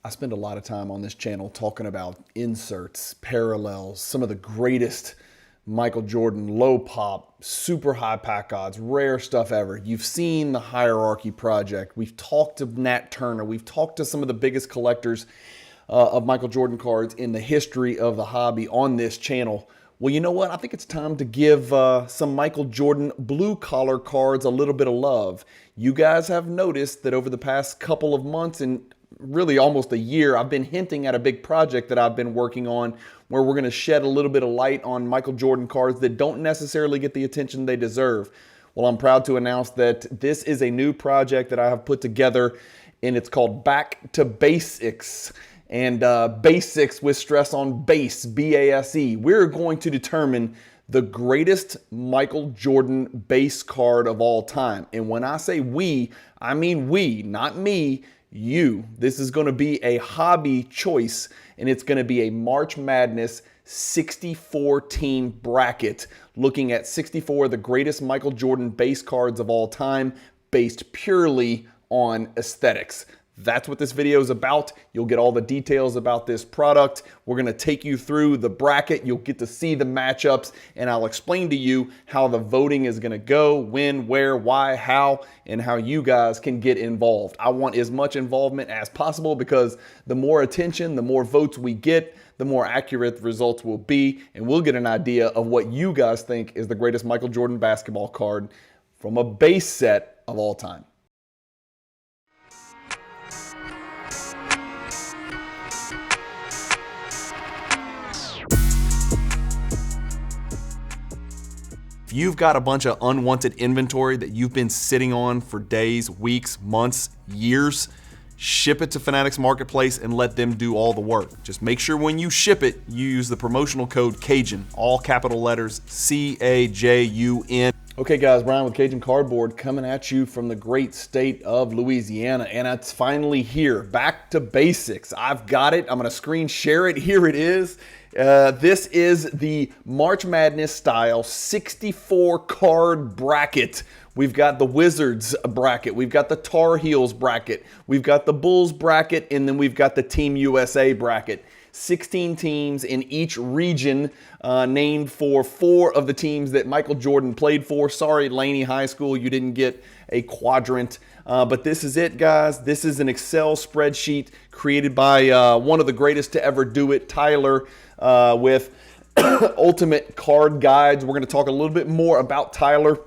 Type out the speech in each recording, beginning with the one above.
I spend a lot of time on this channel talking about inserts, parallels, some of the greatest Michael Jordan low pop, super high pack odds, rare stuff ever. You've seen the Hierarchy Project. We've talked to Nat Turner. We've talked to some of the biggest collectors of Michael Jordan cards in the history of the hobby on this channel. Well, you know what? I think it's time to give some Michael Jordan blue collar cards a little bit of love. You guys have noticed that over the past couple of months and really almost a year, I've been hinting at a big project that I've been working on where we're going to shed a little bit of light on Michael Jordan cards that don't necessarily get the attention they deserve. Well, I'm proud to announce that this is a new project that I have put together, and it's called Back to Basics. And basics with stress on base, B-A-S-E. We're going to determine the greatest Michael Jordan base card of all time. And when I say we, I mean we, not me, you. This is going to be a hobby choice, and it's going to be a March Madness 64 team bracket, looking at 64 of the greatest Michael Jordan base cards of all time, based purely on aesthetics. That's what this video is about. You'll get all the details about this product. We're going to take you through the bracket. You'll get to see the matchups, and I'll explain to you how the voting is going to go, when, where, why, how, and how you guys can get involved. I want as much involvement as possible because the more attention, the more votes we get, the more accurate the results will be, and we'll get an idea of what you guys think is the greatest Michael Jordan basketball card from a base set of all time. If you've got a bunch of unwanted inventory that you've been sitting on for days, weeks, months, years, ship it to Fanatics Marketplace and let them do all the work. Just make sure when you ship it, you use the promotional code Cajun, all capital letters, C-A-J-U-N. Okay guys, Brian with Cajun Cardboard coming at you from the great state of Louisiana, and it's finally here. Back to basics. I've got it. I'm going to screen share it. Here it is. This is the March Madness style 64 card bracket. We've got the Wizards bracket. We've got the Tar Heels bracket. We've got the Bulls bracket, and then we've got the Team USA bracket. 16 teams in each region, named for 4 of the teams that Michael Jordan played for. Sorry, Laney High School, you didn't get a quadrant. But this is it, guys. This is an Excel spreadsheet created by one of the greatest to ever do it, Tyler, with Ultimate Card Guides. We're going to talk a little bit more about Tyler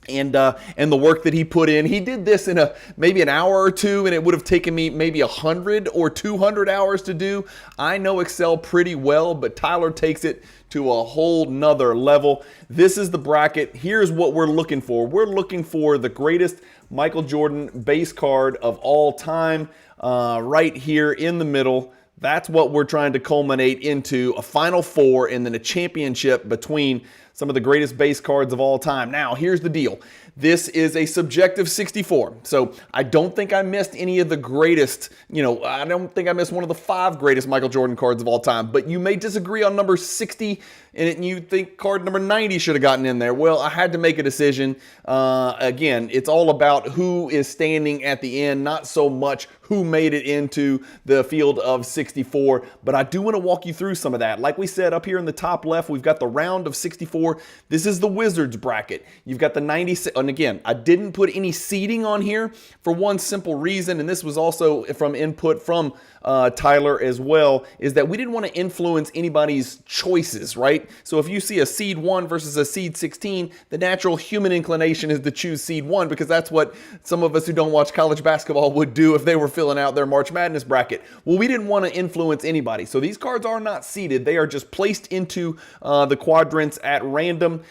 and the work that he put in. He did this in maybe an hour or two, and it would have taken me maybe 100 or 200 hours to do. I know Excel pretty well, but Tyler takes it to a whole nother level. This is the bracket. Here's what we're looking for. We're looking for the greatest Michael Jordan base card of all time, right here in the middle. That's what we're trying to culminate into a Final Four and then a championship between some of the greatest base cards of all time. Now, here's the deal. This is a subjective 64. So I don't think I missed any of the greatest, I don't think I missed one of the 5 greatest Michael Jordan cards of all time. But you may disagree on number 60, and you think card number 90 should have gotten in there. Well, I had to make a decision. Again, it's all about who is standing at the end, not so much who made it into the field of 64. But I do want to walk you through some of that. Like we said, up here in the top left, we've got the round of 64. This is the Wizards bracket. You've got the 96. And again, I didn't put any seeding on here for one simple reason, and this was also from input from Tyler as well, is that we didn't want to influence anybody's choices, right? So if you see a seed 1 versus a seed 16, the natural human inclination is to choose seed 1 because that's what some of us who don't watch college basketball would do if they were filling out their March Madness bracket. Well, we didn't want to influence anybody. So these cards are not seeded. They are just placed into the quadrants at random.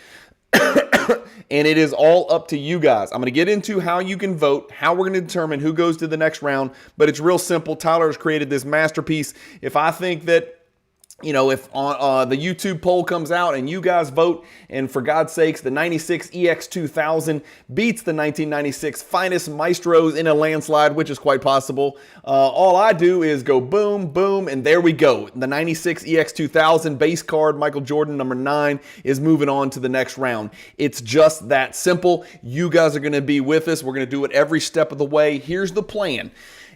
And it is all up to you guys. I'm going to get into how you can vote, how we're going to determine who goes to the next round, but it's real simple. Tyler has created this masterpiece. If I think that if the YouTube poll comes out and you guys vote, and for God's sakes, the 96 EX2000 beats the 1996 Finest Maestros in a landslide, which is quite possible, all I do is go boom, boom, and there we go. The 96 EX2000 base card, Michael Jordan, number 9, is moving on to the next round. It's just that simple. You guys are going to be with us. We're going to do it every step of the way. Here's the plan.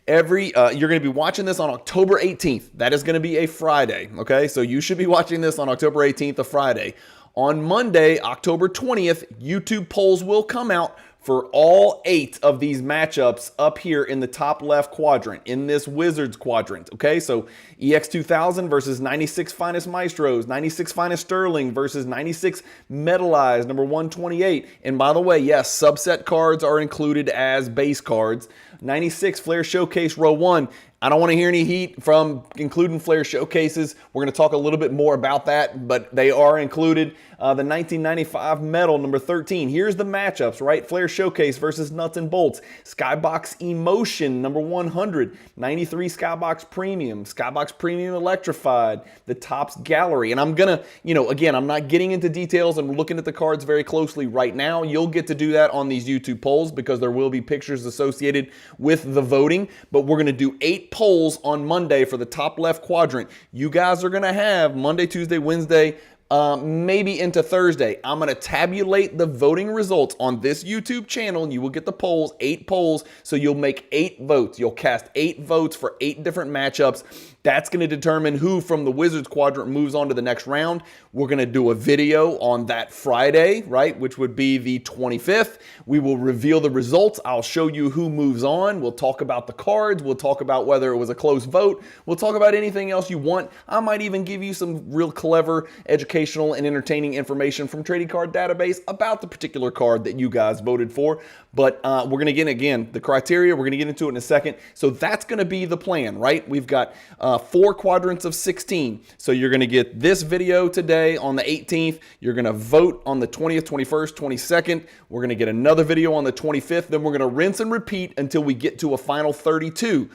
You're going to be watching this on October 18th. That is going to be a Friday, okay? So you should be watching this on October 18th, a Friday. On Monday, October 20th, YouTube polls will come out for all 8 of these matchups up here in the top left quadrant, in this Wizards quadrant, okay? So EX2000 versus 96 Finest Maestros, 96 Finest Sterling versus 96 Metallized, number 128. And by the way, yes, subset cards are included as base cards. 96 Flair Showcase Row 1. I don't want to hear any heat from including Flair Showcases. We're going to talk a little bit more about that, but they are included. The 1995 Metal, number 13. Here's the matchups, right? Flair Showcase versus Nuts and Bolts. Skybox Emotion, number 100. 93 Skybox Premium. Skybox Premium Electrified. The Topps Gallery. And I'm going to, again, I'm not getting into details and looking at the cards very closely right now. You'll get to do that on these YouTube polls because there will be pictures associated with the voting. But we're going to do 8 polls on Monday for the top left quadrant. You guys are going to have Monday, Tuesday, Wednesday, maybe into Thursday. I'm going to tabulate the voting results on this YouTube channel. You will get the polls, 8 polls, so you'll make 8 votes. You'll cast 8 votes for 8 different matchups. That's going to determine who from the Wizards quadrant moves on to the next round. We're going to do a video on that Friday, right, which would be the 25th. We will reveal the results. I'll show you who moves on. We'll talk about the cards. We'll talk about whether it was a close vote. We'll talk about anything else you want. I might even give you some real clever educational and entertaining information from Trading Card Database about the particular card that you guys voted for. But we're going to get, again, the criteria. We're going to get into it in a second. So that's going to be the plan, right? We've got 4 quadrants of 16. So you're going to get this video today on the 18th. You're going to vote on the 20th, 21st, 22nd. We're going to get another video on the 25th. Then we're going to rinse and repeat until we get to a final 32.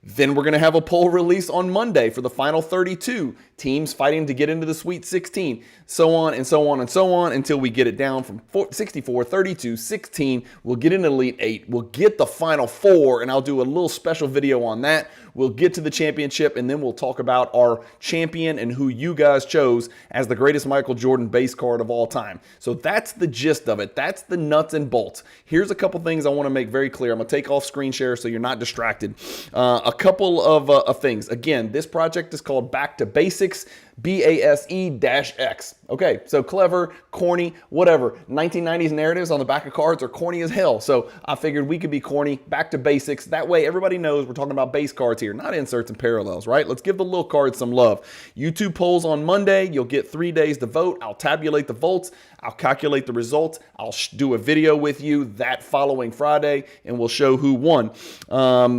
Then we're going to have a poll release on Monday for the final 32 teams fighting to get into the Sweet 16, so on and so on and so on until we get it down from 64, 32, 16. We'll get into Elite 8. We'll get the final 4, and I'll do a little special video on that. We'll get to the championship, and then we'll talk about our champion and who you guys chose as the greatest Michael Jordan base card of all time. So that's the gist of it. That's the nuts and bolts. Here's a couple things I want to make very clear. I'm going to take off screen share so you're not distracted. A couple of things. Again, this project is called Back to Basics, BASE-X. Okay, so clever, corny, whatever. 1990s narratives on the back of cards are corny as hell. So I figured we could be corny, back to basics. That way everybody knows we're talking about base cards here, not inserts and parallels, right? Let's give the little cards some love. YouTube polls on Monday. You'll get 3 days to vote. I'll tabulate the votes. I'll calculate the results. I'll do a video with you that following Friday, and we'll show who won.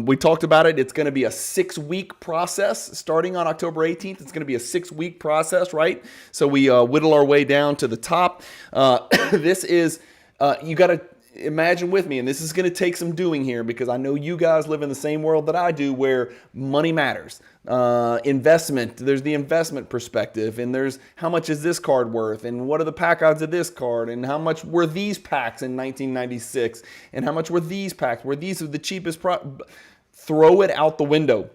We talked about it. It's going to be a 6-week process starting on October 18th. It's going to be a 6-week process, right? So we whittle our way down to the top. This is, you got to imagine with me, and this is going to take some doing here because I know you guys live in the same world that I do where money matters. Investment, there's the investment perspective, and there's how much is this card worth, and what are the pack odds of this card, and how much were these packs in 1996, and how much were these packs, were these the cheapest throw it out the window.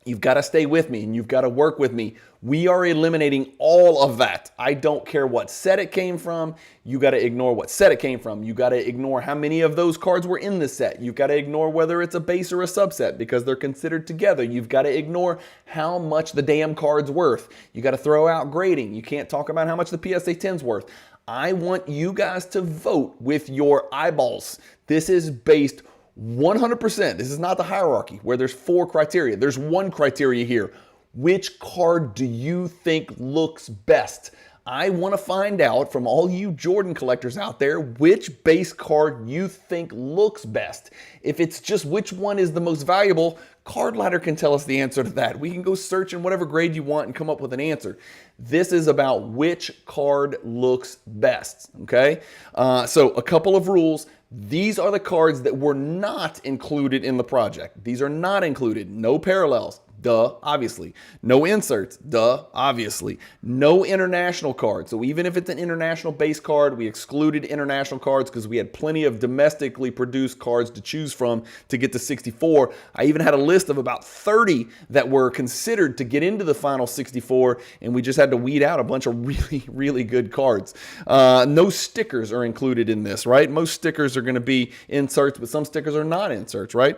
You've got to stay with me, and you've got to work with me. We are eliminating all of that. I don't care what set it came from. You got to ignore what set it came from. You got to ignore how many of those cards were in the set. You've got to ignore whether it's a base or a subset because they're considered together. You've got to ignore how much the damn card's worth. You got to throw out grading. You can't talk about how much the PSA 10's worth. I want you guys to vote with your eyeballs. This is based 100%. This is not the hierarchy where there's 4 criteria. There's 1 criteria here. Which card do you think looks best? I want to find out from all you Jordan collectors out there which base card you think looks best. If it's just which one is the most valuable, Card Ladder can tell us the answer to that. We can go search in whatever grade you want and come up with an answer. This is about which card looks best, okay? So a couple of rules. These are the cards that were not included in the project. These are not included. No parallels. duh, obviously. No inserts, duh, obviously. No international cards. So even if it's an international base card, we excluded international cards because we had plenty of domestically produced cards to choose from to get to 64. I even had a list of about 30 that were considered to get into the final 64, and we just had to weed out a bunch of really, really good cards. No stickers are included in this, right? Most stickers are going to be inserts, but some stickers are not inserts, right?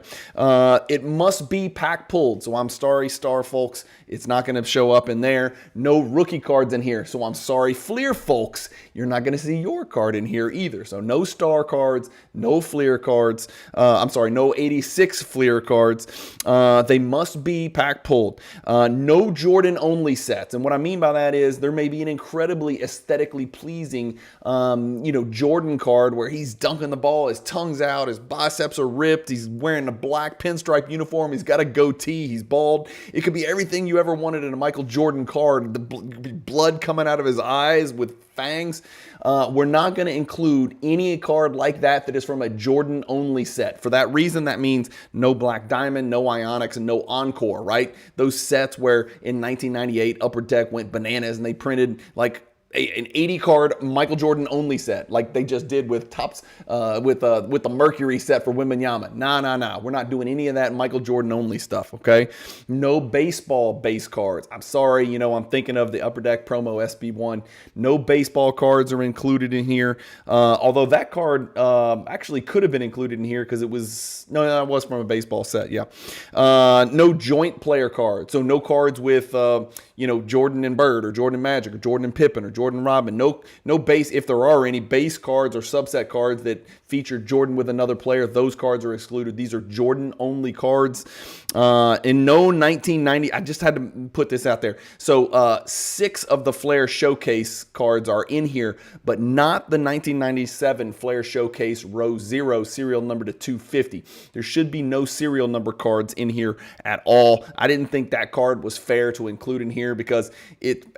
It must be pack pulled. So I'm sorry, Star folks, it's not going to show up in there. No rookie cards in here. So I'm sorry, Fleer folks, you're not going to see your card in here either. So no Star cards, no Fleer cards. I'm sorry, no 86 Fleer cards. They must be pack pulled. No Jordan only sets. And what I mean by that is there may be an incredibly aesthetically pleasing, Jordan card where he's dunking the ball, his tongue's out, his biceps are ripped, he's wearing a black pinstripe uniform, he's got a goatee, he's bald. It could be everything you ever wanted in a Michael Jordan card. The blood coming out of his eyes with fangs. We're not going to include any card like that is from a Jordan only set. For that reason, that means no Black Diamond, no Ionics, and no Encore, right? Those sets where in 1998 Upper Deck went bananas and they printed like an 80 card Michael Jordan only set like they just did with Topps with the Mercury set for Wembanyama. Nah. We're not doing any of that Michael Jordan only stuff, okay? No baseball base cards. I'm sorry, I'm thinking of the Upper Deck promo SB1. No baseball cards are included in here. Although that card actually could have been included in here because it was from a baseball set, yeah. No joint player cards. So no cards with Jordan and Bird or Jordan Magic or Jordan and Pippen or Jordan Robin. No base, if there are any base cards or subset cards that feature Jordan with another player, those cards are excluded. These are Jordan only cards. And no 1990, I just had to put this out there. So 6 of the Flair Showcase cards are in here, but not the 1997 Flair Showcase row 0 serial number to 250. There should be no serial number cards in here at all. I didn't think that card was fair to include in here because it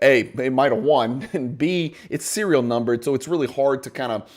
might have won, and B, it's serial numbered, so it's really hard to kind of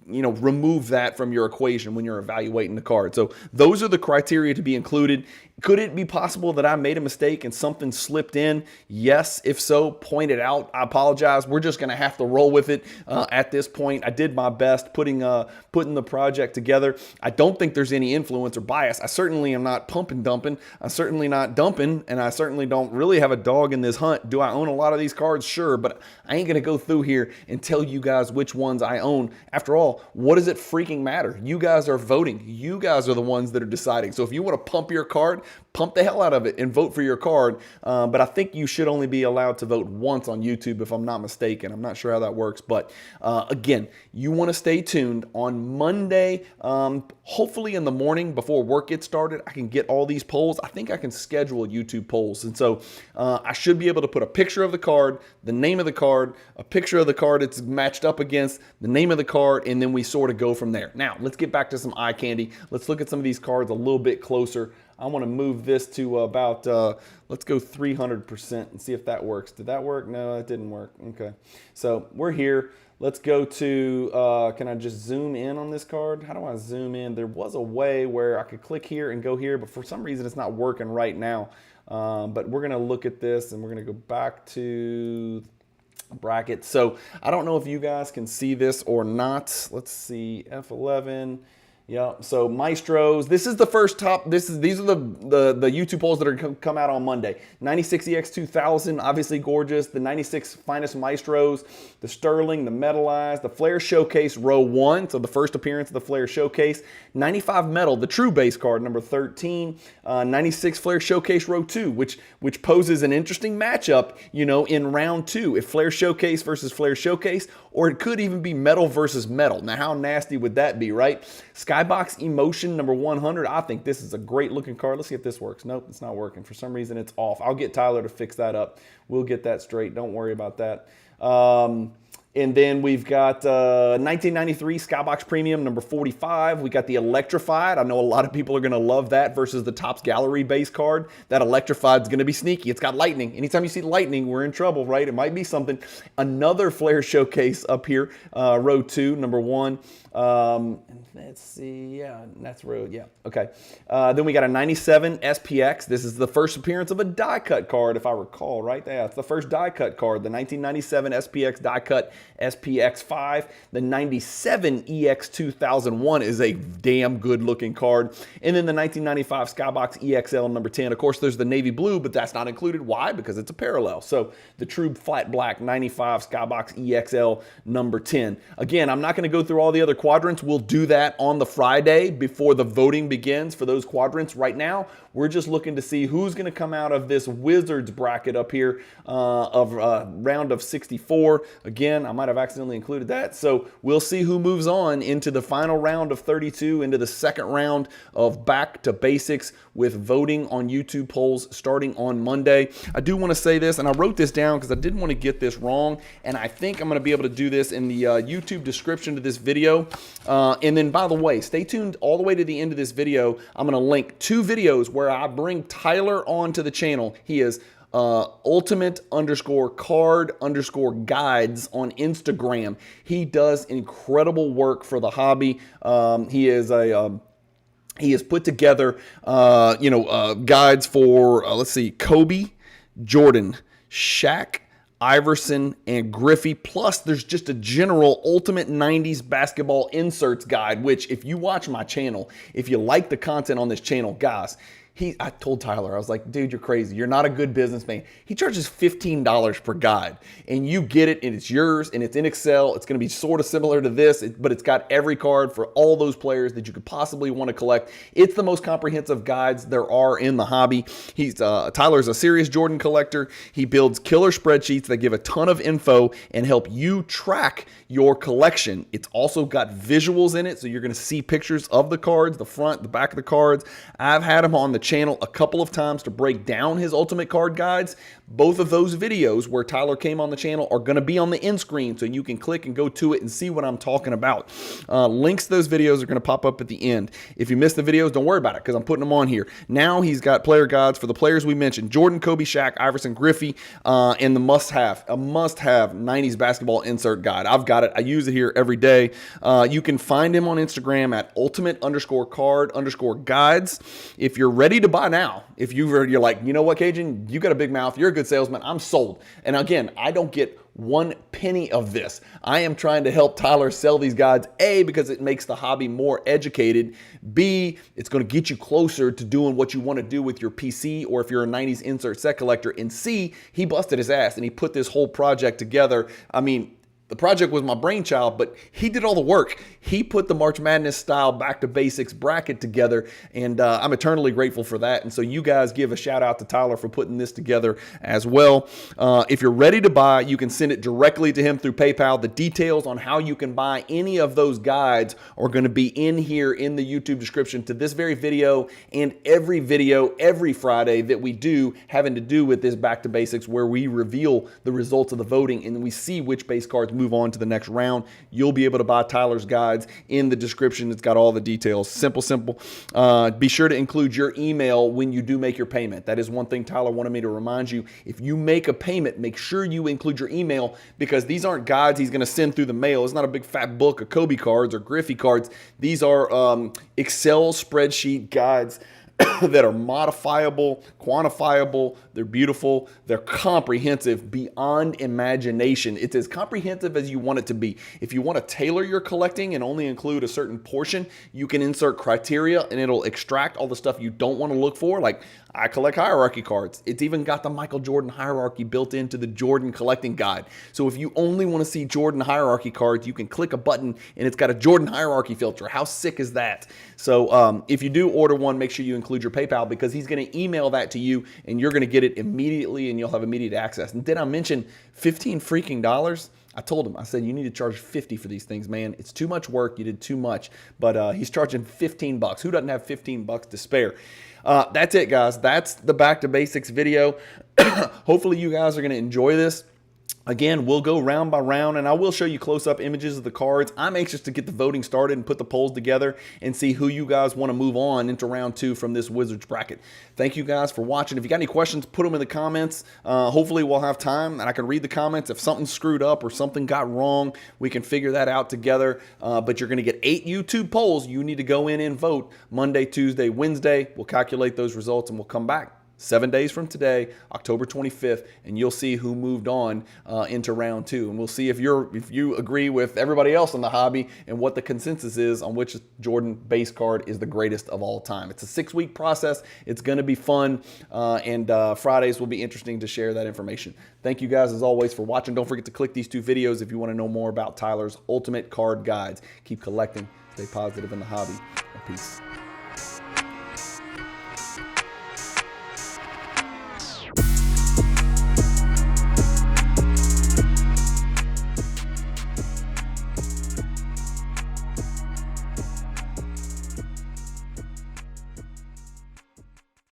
remove that from your equation when you're evaluating the card. So those are the criteria to be included. Could it be possible that I made a mistake and something slipped in? Yes. If so, point it out. I apologize. We're just going to have to roll with it at this point. I did my best putting the project together. I don't think there's any influence or bias. I certainly am not pump and dumping. I'm certainly not dumping, and I certainly don't really have a dog in this hunt. Do I own a lot of these cards? Sure, but I ain't going to go through here and tell you guys which ones I own. After all, what does it freaking matter? You guys are voting. You guys are the ones that are deciding. So if you want to pump your card, pump the hell out of it and vote for your card. But I think you should only be allowed to vote once on YouTube, if I'm not mistaken. I'm not sure how that works. But again, you want to stay tuned. On Monday, hopefully in the morning before work gets started, I can get all these polls. I think I can schedule YouTube polls. And so I should be able to put a picture of the card, the name of the card, a picture of the card it's matched up against, the name of the card, and then we sort of go from there. Now, let's get back to some eye candy. Let's look at some of these cards a little bit closer. I want to move this to about, let's go 300% and see if that works. Did that work? No, that didn't work. Okay. So we're here. Let's go to, can I just zoom in on this card? How do I zoom in? There was a way where I could click here and go here, but for some reason it's not working right now. But we're going to look at this and we're going to go back to brackets. So I don't know if you guys can see this or not. Let's see, F11. Yeah, so Maestros, this is the first top, these are the YouTube polls that are come out on Monday. 96 EX 2000, obviously gorgeous. The 96 Finest Maestros, the Sterling, the Metalized, the Flair Showcase row 1, so the first appearance of the Flair Showcase. 95 Metal, the true base card, number 13. 96 Flair Showcase row 2, which poses an interesting matchup, in round 2. If Flair Showcase versus Flair Showcase, or it could even be Metal versus Metal. Now, how nasty would that be, right? Skybox Emotion number 100. I think this is a great looking card. Let's see if this works. Nope, it's not working. For some reason, it's off. I'll get Tyler to fix that up. We'll get that straight. Don't worry about that. And then we've got 1993 Skybox Premium number 45. We got the Electrified. I know a lot of people are going to love that versus the Topps Gallery base card. That Electrified is going to be sneaky. It's got lightning. Anytime you see lightning, we're in trouble, right? It might be something. Another Flair Showcase up here, row 2, number 1. Let's see, yeah, that's road, yeah, okay. Then we got a 97 SPX. This is the first appearance of a die cut card, if I recall, right? Yeah, it's the first die cut card, the 1997 SPX die cut SPX 5. The 97 EX 2001 is a damn good looking card. And then the 1995 Skybox EXL number 10. Of course, there's the navy blue, but that's not included. Why? Because it's a parallel. So the true flat black 95 Skybox EXL number 10. Again, I'm not going to go through all the other quadrants. We'll do that on the Friday before the voting begins for those quadrants. Right now, we're just looking to see who's going to come out of this Wizards bracket up here of round of 64. Again, I might have accidentally included that. So we'll see who moves on into the final round of 32, into the second round of Back to Basics with voting on YouTube polls starting on Monday. I do want to say this, and I wrote this down because I didn't want to get this wrong, and I think I'm going to be able to do this in the YouTube description to this video. And then, by the way, stay tuned all the way to the end of this video. I'm going to link 2 videos where I bring Tyler onto the channel. He is ultimate_card_guides on Instagram. He does incredible work for the hobby. He has put together, guides for, let's see, Kobe, Jordan, Shaq, Iverson, and Griffey. Plus, there's just a general ultimate 90s basketball inserts guide, which if you watch my channel, if you like the content on this channel, guys, I told Tyler, I was like, dude, you're crazy. You're not a good businessman. He charges $15 per guide, and you get it, and it's yours, and it's in Excel. It's going to be sort of similar to this, but it's got every card for all those players that you could possibly want to collect. It's the most comprehensive guides there are in the hobby. Tyler's a serious Jordan collector. He builds killer spreadsheets that give a ton of info and help you track your collection. It's also got visuals in it, so you're going to see pictures of the cards, the front, the back of the cards. I've had him on the channel a couple of times to break down his ultimate card guides. Both of those videos where Tyler came on the channel are going to be on the end screen, so you can click and go to it and see what I'm talking about. Links to those videos are going to pop up at the end. If you missed the videos, don't worry about it because I'm putting them on here. Now he's got player guides for the players we mentioned: Jordan, Kobe, Shaq, Iverson, Griffey, and a must-have 90s basketball insert guide. I've got it. I use it here every day. You can find him on Instagram at ultimate_card_guides. If you're ready to buy now, if you're like, you know what, Cajun, you got a big mouth, you're a good salesman, I'm sold. And again, I don't get 1 penny of this. I am trying to help Tyler sell these guides, A, because it makes the hobby more educated, B, it's going to get you closer to doing what you want to do with your PC, or if you're a 90s insert set collector, and C, he busted his ass and he put this whole project together. I mean, the project was my brainchild, but he did all the work. He put the March Madness style Back to Basics bracket together, and I'm eternally grateful for that. And so you guys give a shout out to Tyler for putting this together as well. If you're ready to buy, you can send it directly to him through PayPal. The details on how you can buy any of those guides are going to be in here in the YouTube description to this very video and every video every Friday that we do having to do with this Back to Basics, where we reveal the results of the voting and we see which base cards move on to the next round. You'll be able to buy Tyler's guides in the description. It's got all the details. Simple. Be sure to include your email when you do make your payment. That is one thing Tyler wanted me to remind you. If you make a payment, make sure you include your email, because these aren't guides he's going to send through the mail. It's not a big fat book of Kobe cards or Griffey cards. These are Excel spreadsheet guides that are modifiable, quantifiable, they're beautiful, they're comprehensive beyond imagination. It's as comprehensive as you want it to be. If you want to tailor your collecting and only include a certain portion, you can insert criteria and it'll extract all the stuff you don't want to look for. Like, I collect hierarchy cards. It's even got the Michael Jordan hierarchy built into the Jordan collecting guide. So if you only want to see Jordan hierarchy cards, you can click a button and it's got a Jordan hierarchy filter. How sick is that? So if you do order one, make sure you include your PayPal, because he's going to email that to you and you're going to get it immediately and you'll have immediate access. And did I mention $15 freaking dollars? I told him, I said, you need to charge $50 for these things, man. It's too much work. You did too much. But he's charging $15. Who doesn't have $15 to spare? That's it, guys. That's the Back to Basics video. Hopefully you guys are going to enjoy this. Again, we'll go round by round, and I will show you close-up images of the cards. I'm anxious to get the voting started and put the polls together and see who you guys want to move on into round 2 from this Wizards bracket. Thank you guys for watching. If you got any questions, put them in the comments. Hopefully we'll have time and I can read the comments. If something's screwed up or something got wrong, we can figure that out together. But you're going to get 8 YouTube polls. You need to go in and vote Monday, Tuesday, Wednesday. We'll calculate those results and we'll come back 7 days from today, October 25th, and you'll see who moved on into round 2. And we'll see if you agree with everybody else in the hobby and what the consensus is on which Jordan base card is the greatest of all time. It's a 6-week process. It's going to be fun, and Fridays will be interesting to share that information. Thank you guys, as always, for watching. Don't forget to click these 2 videos if you want to know more about Tyler's Ultimate Card Guides. Keep collecting. Stay positive in the hobby. Peace.